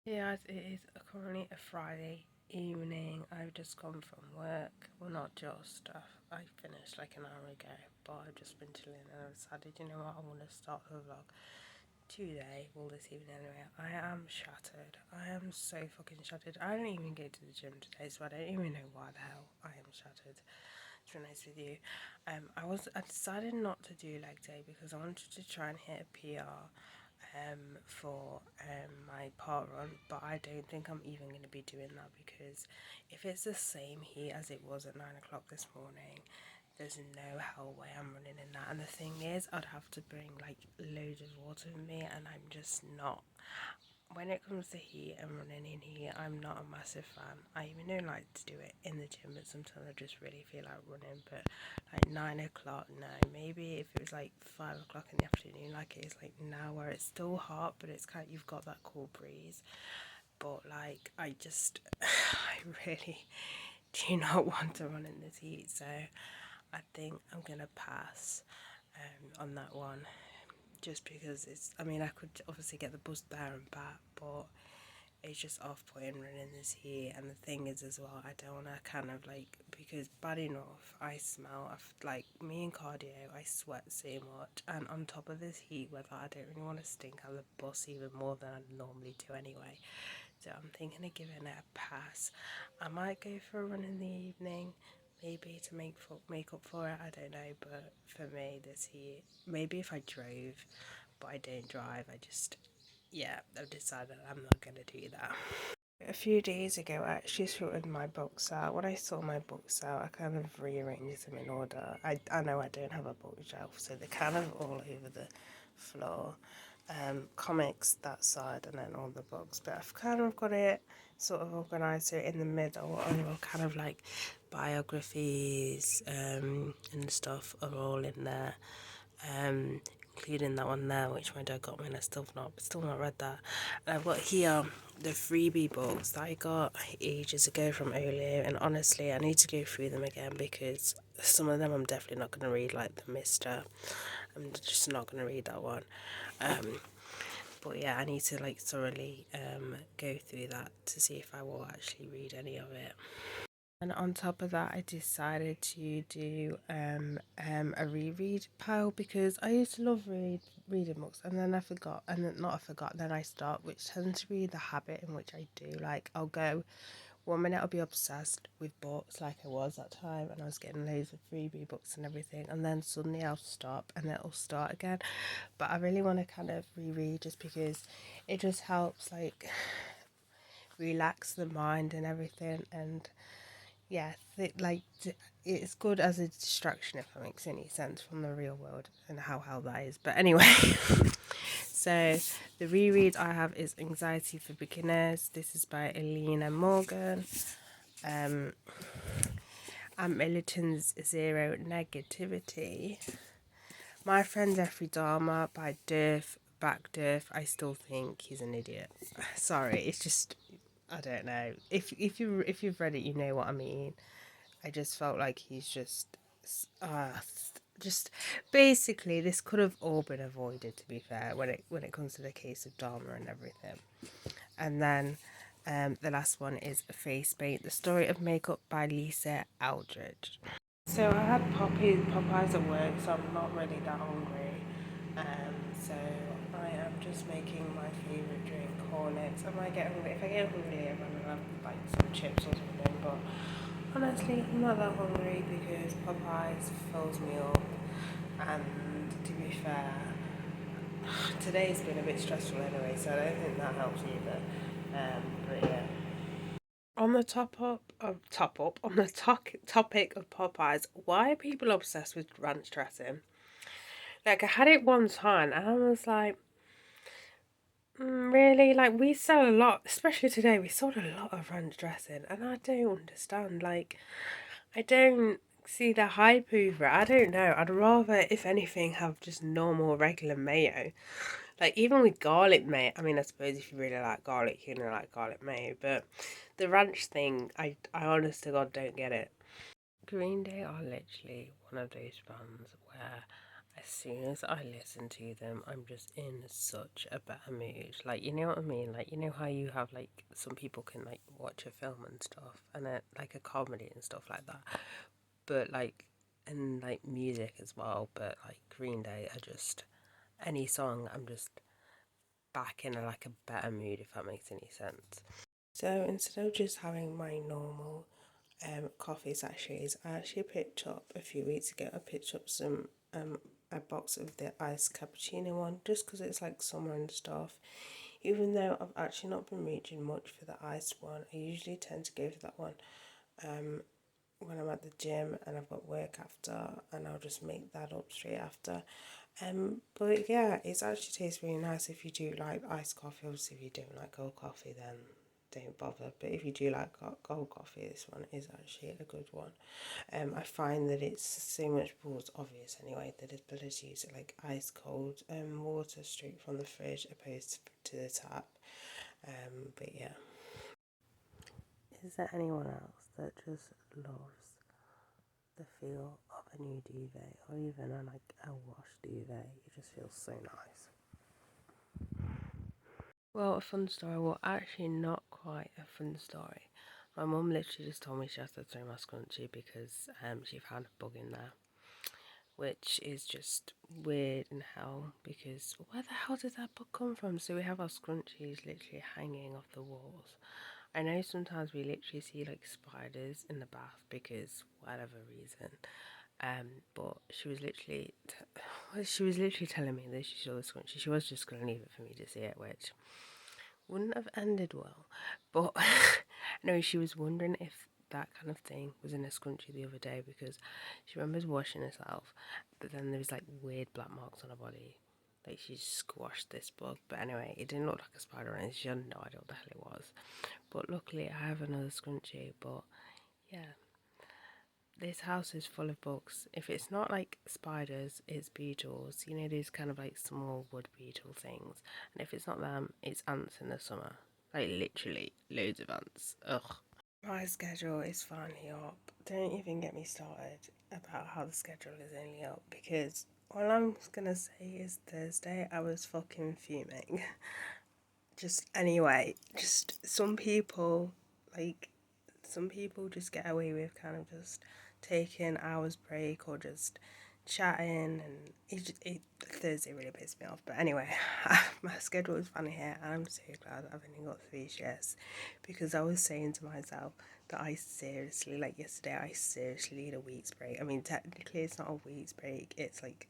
Yeah, it is currently a Friday evening. I've just come from work. Well, not just. I finished like an hour ago, but I've just been chilling and I decided, you know what, I want to start the vlog today, well, this evening anyway. I am shattered. I am so fucking shattered. I didn't even go to the gym today, so I don't even know why the hell I am shattered. To be honest with you, I decided not to do leg day because I wanted to try and hit a PR for my part run, but I don't think I'm even going to be doing that because if it's the same heat as it was at 9 o'clock this morning, there's no hell way I'm running in that. And the thing is, I'd have to bring like loads of water with me, and I'm just not. When it comes to heat and running in heat, I'm not a massive fan. I even don't like to do it in the gym, but sometimes I just really feel like running. But like 9 o'clock, no. Maybe if it was like 5 o'clock in the afternoon, like it is like now, where it's still hot, but it's kind of, you've got that cool breeze. But like, I just, I really do not want to run in this heat, so I think I'm gonna pass on that one, just because it's, I mean, I could obviously get the bus there and back, but it's just off-putting running this heat. And the thing is as well, I don't want to kind of like, because bad enough I smell, like me and cardio, I sweat so much, and on top of this heat weather, I don't really want to stink out the bus even more than I normally do anyway. So I'm thinking of giving it a pass. I might go for a run in the evening, maybe to make up for it. I don't know, but for me, this heat. Maybe if I drove, but I don't drive. I just, yeah, I've decided I'm not gonna do that. A few days ago, I actually sorted my books out. When I saw my books out, I kind of rearranged them in order. I know I don't have a bookshelf, so they're kind of all over the floor. Comics that side, and then all the books. But I've kind of got it sort of organised, so in the middle, all kind of like biographies and stuff are all in there. Um, Including that one there, which my dad got me, and I still not read that. And I've got here the freebie books that I got ages ago from Olio, and honestly, I need to go through them again because some of them I'm definitely not going to read, like the Mister. I'm just not going to read that one. But yeah, I need to like thoroughly go through that to see if I will actually read any of it. And on top of that, I decided to do a reread pile because I used to love reading books, and then I forgot, and then not I forgot, then I start, which tends to be the habit in which I do. Like I'll go 1 minute, I'll be obsessed with books like I was that time, and I was getting loads of freebie books and everything, and then suddenly I'll stop and it'll start again. But I really want to kind of reread just because it just helps like relax the mind and everything, and yeah, it's good as a distraction, if that makes any sense, from the real world and how hell that is. But anyway, so the reread I have is Anxiety for Beginners. This is by Alina Morgan. Um, and Militan's Zero Negativity. My Friend Jeffrey Dahmer by Durf. I still think he's an idiot. Sorry, it's just, I don't know. If you've read it, you know what I mean. I just felt like he's uh, just basically, this could have all been avoided, to be fair, when it comes to the case of Dharma and everything. And then the last one is Face Paint, the story of makeup by Lisa Aldridge. So I had Popeyes at work, so I'm not really that hungry. So I am just making my favourite drink, Horlicks. I might get hungry. If I get hungry, I'm gonna have like some chips or something. But honestly, I'm not that hungry because Popeyes fills me up. And to be fair, today's been a bit stressful anyway, so I don't think that helps either. But yeah. On the on the topic of Popeyes, why are people obsessed with ranch dressing? Like I had it one time and I was like, really? Like we sell a lot, especially today. We sold a lot of ranch dressing, and I don't understand. Like, I don't see the hype over it. I don't know. I'd rather, if anything, have just normal regular mayo. Like even with garlic mayo. I mean, I suppose if you really like garlic, you're gonna like garlic mayo. But the ranch thing, I honest to God don't get it. Green Day are literally one of those bands where as soon as I listen to them, I'm just in such a better mood. Like, you know what I mean? Like, you know how you have, like, some people can, like, watch a film and stuff, and like a comedy and stuff like that. But, like, and, like, music as well. But, like, Green Day are just, any song, I'm just back in, like, a better mood, if that makes any sense. So, instead of just having my normal coffee sachets, I actually picked up a few weeks ago. I picked up some a box of the iced cappuccino one, just because it's like summer and stuff. Even though I've actually not been reaching much for the iced one, I usually tend to go for that one when I'm at the gym and I've got work after, and I'll just make that up straight after. But yeah, it actually tastes really nice if you do like iced coffee. Obviously, if you don't like cold coffee, then don't bother. But if you do like cold coffee, this one is actually a good one. I find that it's so much more obvious anyway, that its ability to like ice cold water straight from the fridge opposed to the tap. But yeah. Is there anyone else that just loves the feel of a new duvet, or even a, like a wash duvet? It just feels so nice. Well, a fun story. Well, actually, not quite a fun story. My mum literally just told me she has to throw my scrunchie because she found a bug in there, which is just weird in hell, because where the hell did that bug come from? So we have our scrunchies literally hanging off the walls. I know sometimes we literally see like spiders in the bath because whatever reason. But she was literally telling me that she saw the scrunchie. She was just gonna leave it for me to see it, which wouldn't have ended well. But no, she was wondering if that kind of thing was in a scrunchie the other day, because she remembers washing herself, but then there was like weird black marks on her body. Like she squashed this bug. But anyway, it didn't look like a spider or anything. She had no idea what the hell it was. But luckily I have another scrunchie. But yeah, this house is full of bugs. If it's not like spiders, it's beetles. You know, these kind of like small wood beetle things. And if it's not them, it's ants in the summer. Like literally loads of ants. Ugh. My schedule is finally up. Don't even get me started about how the schedule is only up, because all I'm gonna say is Thursday I was fucking fuming. Just anyway, just some people just get away with kind of just taking hours break or just chatting, and Thursday really pissed me off. But anyway, my schedule is funny here, and I'm so glad I've only got 3 shifts, because I was saying to myself that I seriously, like yesterday, I seriously need a week's break. I mean, technically it's not a week's break, it's like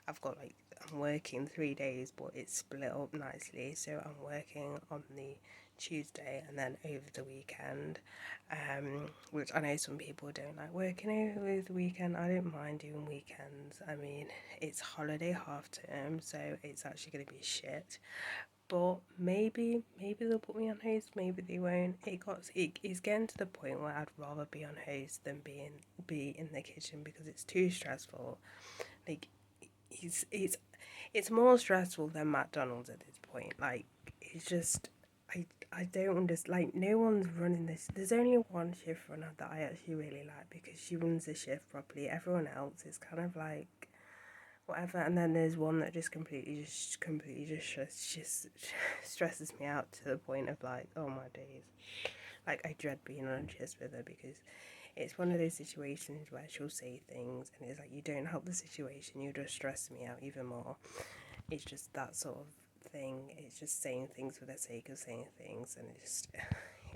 I'm working 3 days, but it's split up nicely. So I'm working on the Tuesday and then over the weekend, which I know some people don't like working over the weekend. I don't mind doing weekends. I mean, it's holiday half term, so it's actually going to be shit. But maybe they'll put me on host, maybe they won't. It's getting to the point where I'd rather be on host than be in the kitchen, because it's too stressful. Like, it's more stressful than McDonald's at this point. Like, it's just, I don't understand. Like, no one's running this. There's only one shift runner that I actually really like, because she runs the shift properly. Everyone else is kind of like whatever. And then there's one that just completely just stresses me out to the point of like, oh my days. Like, I dread being on a shift with her, because it's one of those situations where she'll say things and it's like, you don't help the situation, you just stress me out even more. It's just that sort of thing. It's just saying things for the sake of saying things, and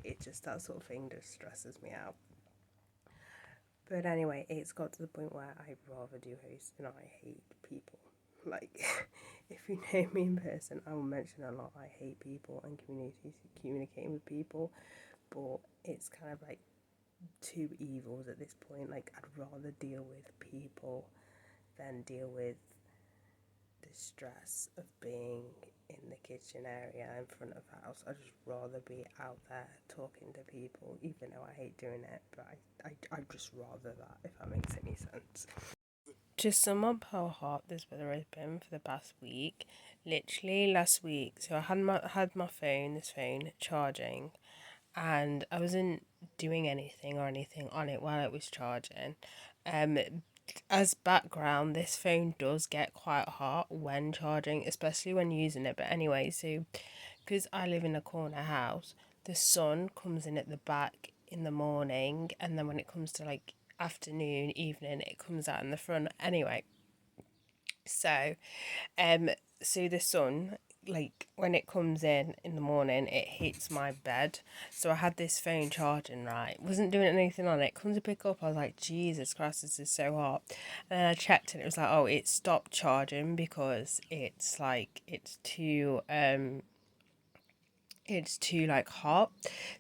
it's just that sort of thing just stresses me out. But anyway, it's got to the point where I'd rather do host, and I hate people. Like, if you know me in person, I will mention a lot. I hate people and communicating with people, but it's kind of like two evils at this point. Like, I'd rather deal with people than deal with the stress of being in the kitchen area in front of the house. I'd just rather be out there talking to people, even though I hate doing it. But I'd just rather that, if that makes any sense. Just sum up how hot this weather has been for the past week. Literally last week, so I had my this phone charging, and I wasn't doing anything on it while it was charging. as background, this phone does get quite hot when charging, especially when using it. But anyway, so because I live in a corner house, the sun comes in at the back in the morning, and then when it comes to like afternoon, evening, it comes out in the front. Anyway, so um, so the sun, like when it comes in the morning, it hits my bed. So I had this phone charging, right? Wasn't doing anything on it. Comes to pick up, I was like, Jesus Christ, this is so hot. And then I checked and it was like, oh, it stopped charging because it's too like hot.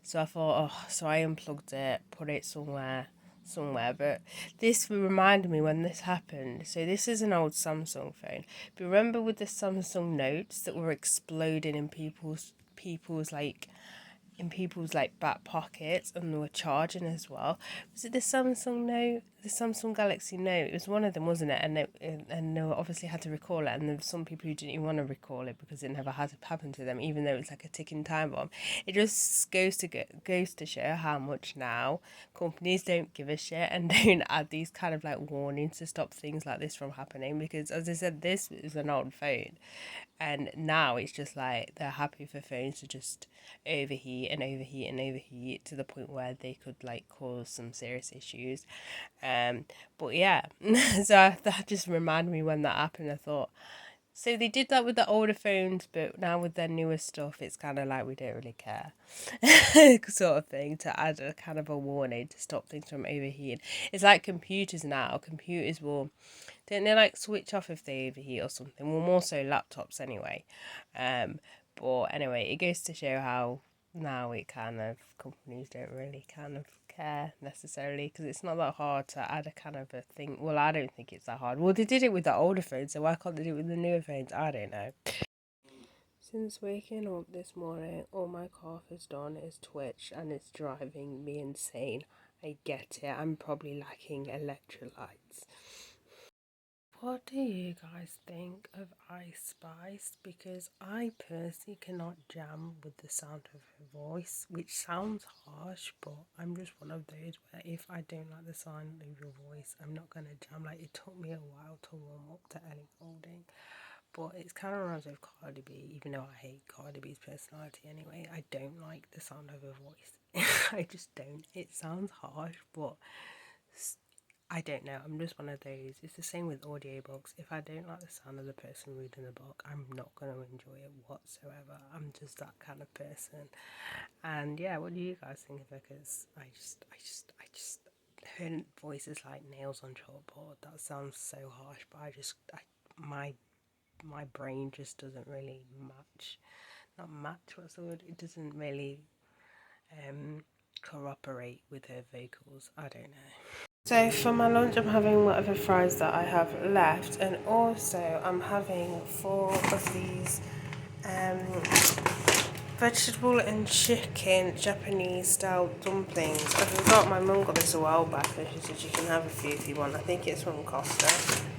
So I thought, oh, so I unplugged it, put it somewhere. But this reminded me when this happened. So this is an old Samsung phone. But remember with the Samsung Notes that were exploding in people's like back pockets, and they were charging as well. Was it the Samsung Note, the Samsung Galaxy Note? It was one of them, wasn't it? And they obviously had to recall it, and there were some people who didn't even want to recall it because it never had happened to them, even though it was like a ticking time bomb. It just goes to show how much now companies don't give a shit and don't add these kind of like warnings to stop things like this from happening. Because as I said, this is an old phone, and now it's just like they're happy for phones to just overheat to the point where they could like cause some serious issues. But yeah, so that just reminded me when that happened. I thought, so they did that with the older phones, but now with their newer stuff, it's kind of like we don't really care, sort of thing. To add a kind of a warning to stop things from overheating. It's like computers now. Computers will, don't they like switch off if they overheat or something? Well, more so laptops anyway. But anyway, it goes to show how now it kind of, companies don't really kind of care necessarily, because it's not that hard to add a kind of a thing. Well, I don't think it's that hard. Well, they did it with the older phones, so why can't they do it with the newer phones? I don't know. Since waking up this morning, all my cough has done is twitch, and it's driving me insane. I get it. I'm probably lacking electrolytes. What do you guys think of Ice Spice? Because I personally cannot jam with the sound of her voice, which sounds harsh, but I'm just one of those where if I don't like the sound of your voice, I'm not gonna jam. Like, it took me a while to warm up to Ellie Goulding, but it's kind of reminds me of Cardi B, even though I hate Cardi B's personality anyway. I don't like the sound of her voice. I just don't. It sounds harsh, but I don't know. I'm just one of those. It's the same with audiobooks. If I don't like the sound of the person reading the book, I'm not going to enjoy it whatsoever. I'm just that kind of person. And yeah, what do you guys think of it? Because I just, her voice is like nails on chalkboard. That sounds so harsh, but my brain just doesn't really match. Not match, what's the word? It doesn't really cooperate with her vocals. I don't know. So for my lunch, I'm having whatever fries that I have left, and also I'm having 4 of these um, vegetable and chicken Japanese style dumplings. I forgot my mum got this a while back, and she said you can have a few if you want. I think it's from Costa.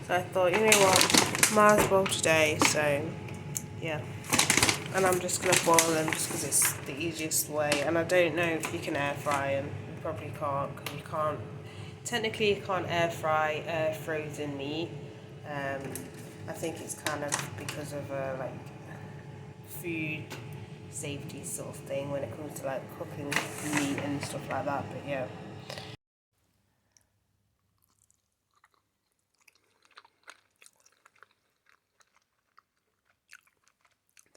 So I thought, you know what, might as well today. So yeah, and I'm just gonna boil them just because it's the easiest way. And I don't know if you can air fry them. You probably can't, because you can't. Technically, you can't air fry frozen meat. Um, I think it's kind of because of like food safety sort of thing when it comes to like cooking meat and stuff like that. But yeah.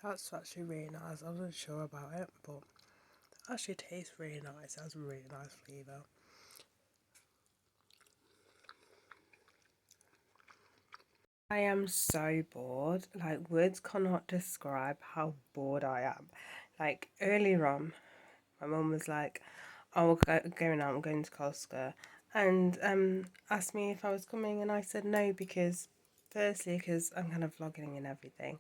That's actually really nice. I wasn't sure about it, but it actually tastes really nice. It has a really nice flavour. I am so bored. Like, words cannot describe how bored I am. Like, earlier on, my mum was like, "Oh, we're going out. I'm going to Costco," and asked me if I was coming, and I said no because, firstly, because I'm kind of vlogging and everything,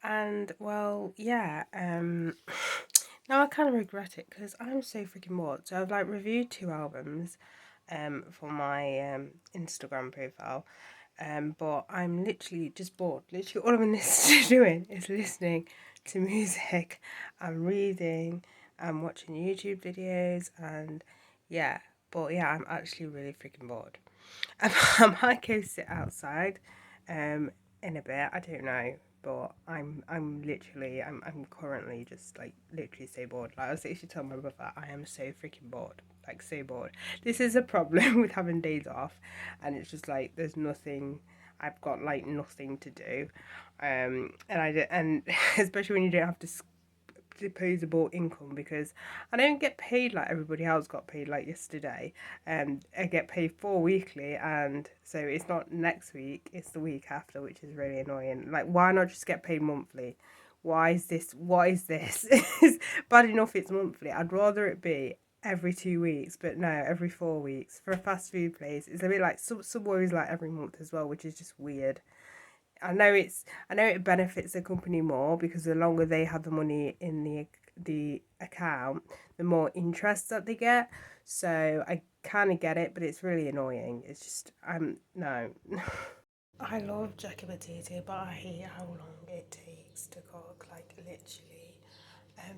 and well, yeah, now I kind of regret it because I'm so freaking bored. So I've like reviewed 2 albums, for my Instagram profile. But I'm literally just bored. Literally, all I'm doing is listening to music. I'm reading. I'm watching YouTube videos, and yeah. But yeah, I'm actually really freaking bored. I might go sit outside in a bit. I don't know, but I'm currently just like literally so bored. Like I was literally telling my brother, I am so freaking bored. Like so bored. This is a problem with having days off, and it's just like there's nothing. I've got like nothing to do, and especially when you don't have to disposable income, because I don't get paid like everybody else got paid like yesterday. I get paid for weekly, and so it's not next week, it's the week after, which is really annoying. Like, why not just get paid monthly? Why is this? What is this? It's bad enough it's monthly. I'd rather it be every 2 weeks, but no, every 4 weeks for a fast food place. It's a bit like Subway is like every month as well, which is just weird. I know it benefits the company more because the longer they have the money in the account, the more interest that they get. So I kind of get it, but it's really annoying. It's just no. I love jacket potato, but I hate how long it takes to cook. Like literally,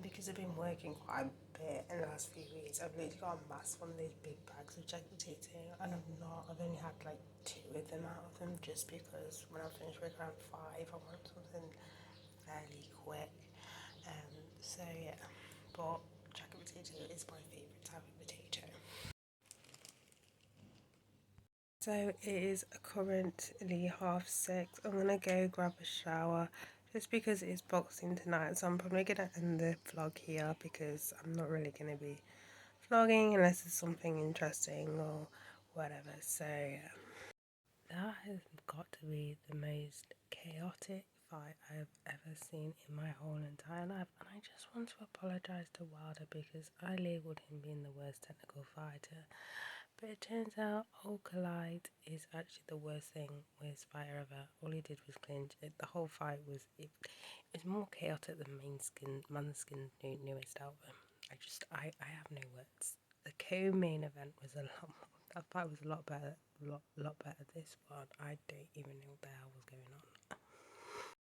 because I've been working quite a bit in the last few weeks, I've literally got a mass one of these big bags of jacket potato, and I've only had like two of them out of them, just because when I finish work around 5, I want something fairly quick. So yeah, but jacket potato is my favourite type of potato. So it is currently 6:30. I'm gonna go grab a shower just because it's boxing tonight. So I'm probably gonna end the vlog here because I'm not really gonna be vlogging unless it's something interesting or whatever. So yeah. That has got to be the most chaotic fight I've ever seen in my whole entire life. And I just want to apologise to Wilder because I labelled him being the worst technical fighter. But it turns out Okalite is actually the worst thing with fighter ever. All he did was clinch. The whole fight was it was more chaotic than Manskin's newest album. I have no words. The co-main event was a lot more, that fight was a lot better, lot better. This one, I don't even know what the hell was going on.